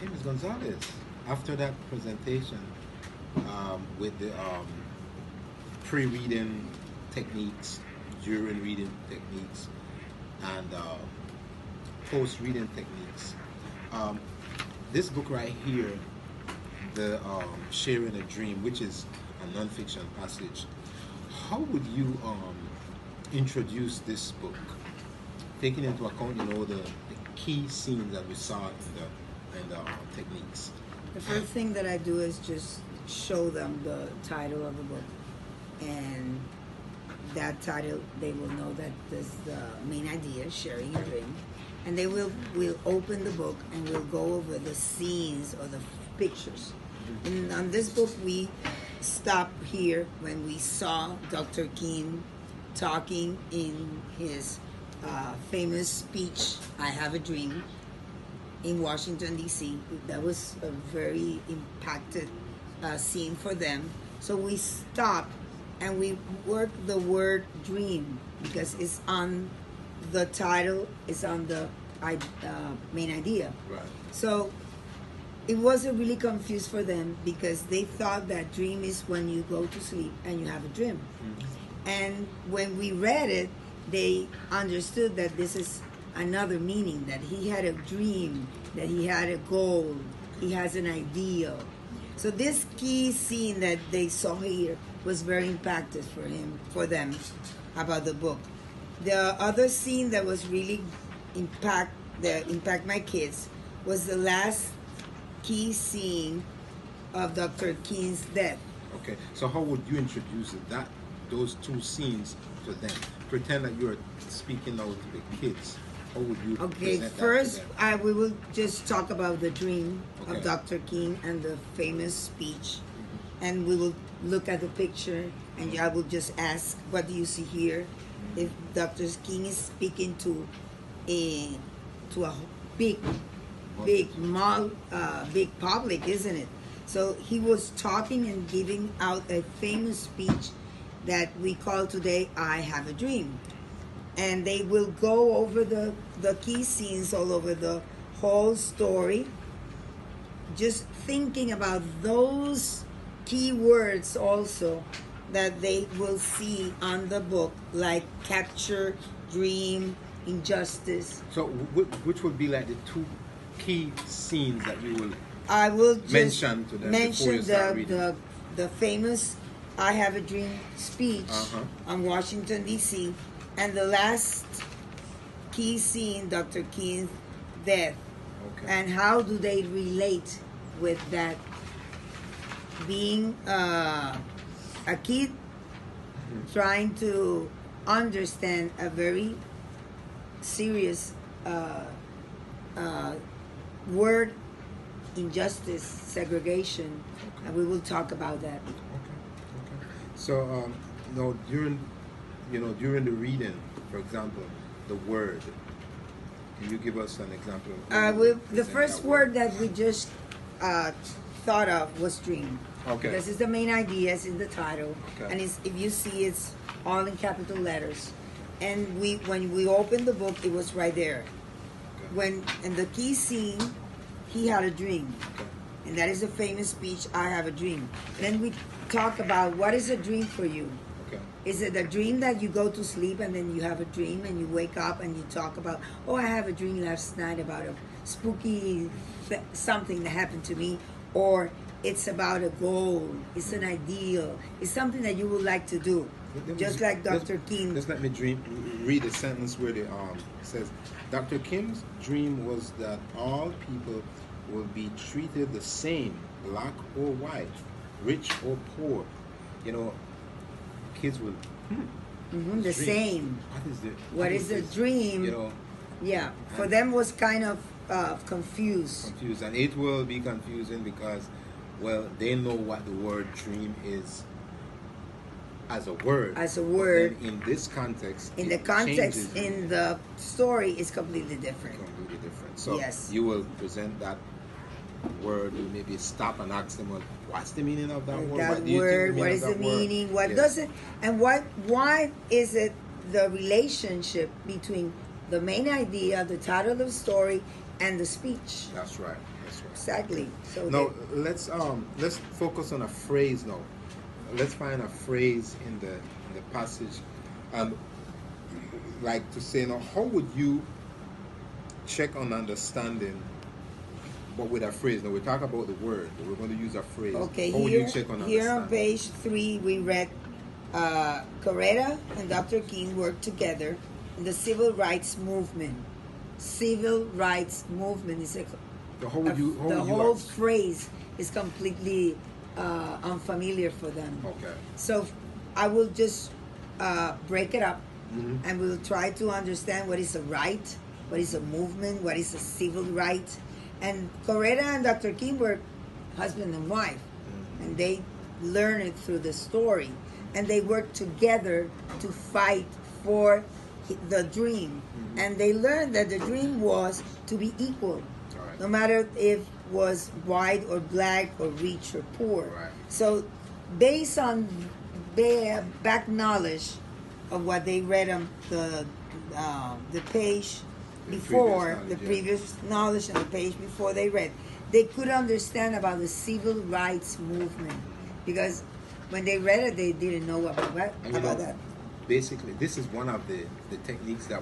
Okay, Ms. Gonzalez, after that presentation with the pre-reading techniques, during reading techniques, and post-reading techniques, um, this book right here, the Sharing a Dream, which is a non-fiction passage, how would you introduce this book, taking into account, the key scenes that we saw in the techniques? The first thing that I do is just show them the title of the book, and that title, they will know that this is the main idea, sharing a dream, and they will open the book and we'll go over the scenes or the pictures. And on this book, we stop here when we saw Dr. King talking in his famous speech, "I Have a Dream," in Washington, D.C. That was a very impacted scene for them. So we stopped and we worked the word dream because it's on the title, it's on the main idea. Right. So it wasn't really confused for them because they thought that dream is when you go to sleep and you have a dream. Mm-hmm. And when we read it, they understood that this is another meaning, that he had a dream, that he had a goal, he has an ideal. So this key scene that they saw here was very impacted for them about the book. The other scene that was really impact my kids was the last key scene of Dr. King's death. Okay, so how would you introduce those two scenes to them? Pretend that you're speaking out to the kids. How would you Okay, present first that to them? we will just talk about the dream Okay. of Dr. King and the famous speech, and we will look at the picture, and I will just ask, what do you see here? If Dr. King is speaking to a big public, isn't it? So he was talking and giving out a famous speech that we call today "I Have a Dream," and they will go over the key scenes all over the whole story, just thinking about those key words also that they will see on the book, like capture, dream, injustice. So which would be like the two key scenes that you will I will just mention to them before mention you start reading? the famous "I Have a Dream" speech on Washington, D.C., and the last key scene, Dr. King's death. Okay. And how do they relate with that? Being a kid trying to understand a very serious word, injustice, segregation, Okay. and we will talk about that. Okay. So during the reading, for example, the word. Can you give us an example of The present first that word that we just thought of was dream. Okay. Because it's the main idea, it's in the title, Okay. and if you see, it's all in capital letters. And when we opened the book, it was right there. Okay. In the key scene, he had a dream, Okay. and that is a famous speech, "I Have a Dream." Then we talk about what is a dream for you. Okay. Is it a dream that you go to sleep and then you have a dream and you wake up and you talk about, oh, I have a dream last night about a spooky something that happened to me, or it's about a goal, it's an ideal, it's something that you would like to do, just like Dr. King. Just let me read a sentence where it says, Dr. King's dream was that all people will be treated the same, black or white, rich or poor. Kids will. The dream. same. What is the this? dream? Yeah, for them was kind of confused. Confused, and it will be confusing because, well, they know what the word dream is as a word. As a word. But then in this context, In it the context, changes in the story, is completely different. completely different. So Yes. you will present that word. You maybe stop and ask them, well, what's the meaning of that word? That What do you think word, the what meaning is of the that word? meaning? What Yes. does it, and why is it the relationship between the main idea, the title of the story, and the speech. That's right. That's right. Exactly. So Now let's focus on a phrase now. Let's find a phrase in the passage, like to say now, how would you check on understanding, but with a phrase? Now we talk about the word, but we're going to use a phrase. okay, How would you check on here on understanding? page 3, we read Coretta and Dr. King worked together in the civil rights movement. Civil rights movement is a So how would you? How the would you whole ask? phrase is completely unfamiliar for them. Okay. So I will just break it up, Mhm. and we'll try to understand what is a right, what is a movement, what is a civil right. And Coretta and Dr. King were husband and wife, and they learn it through the story, and they work together to fight for the dream. And they learned that the dream was to be equal, Right. no matter if was white or black or rich or poor. Right. So based on their back knowledge of what they read on the page The before, previous knowledge, the yeah. previous knowledge on the page before they read, they could understand about the civil rights movement, because when they read it, they didn't know about And you about know, that. basically, this is one of the techniques that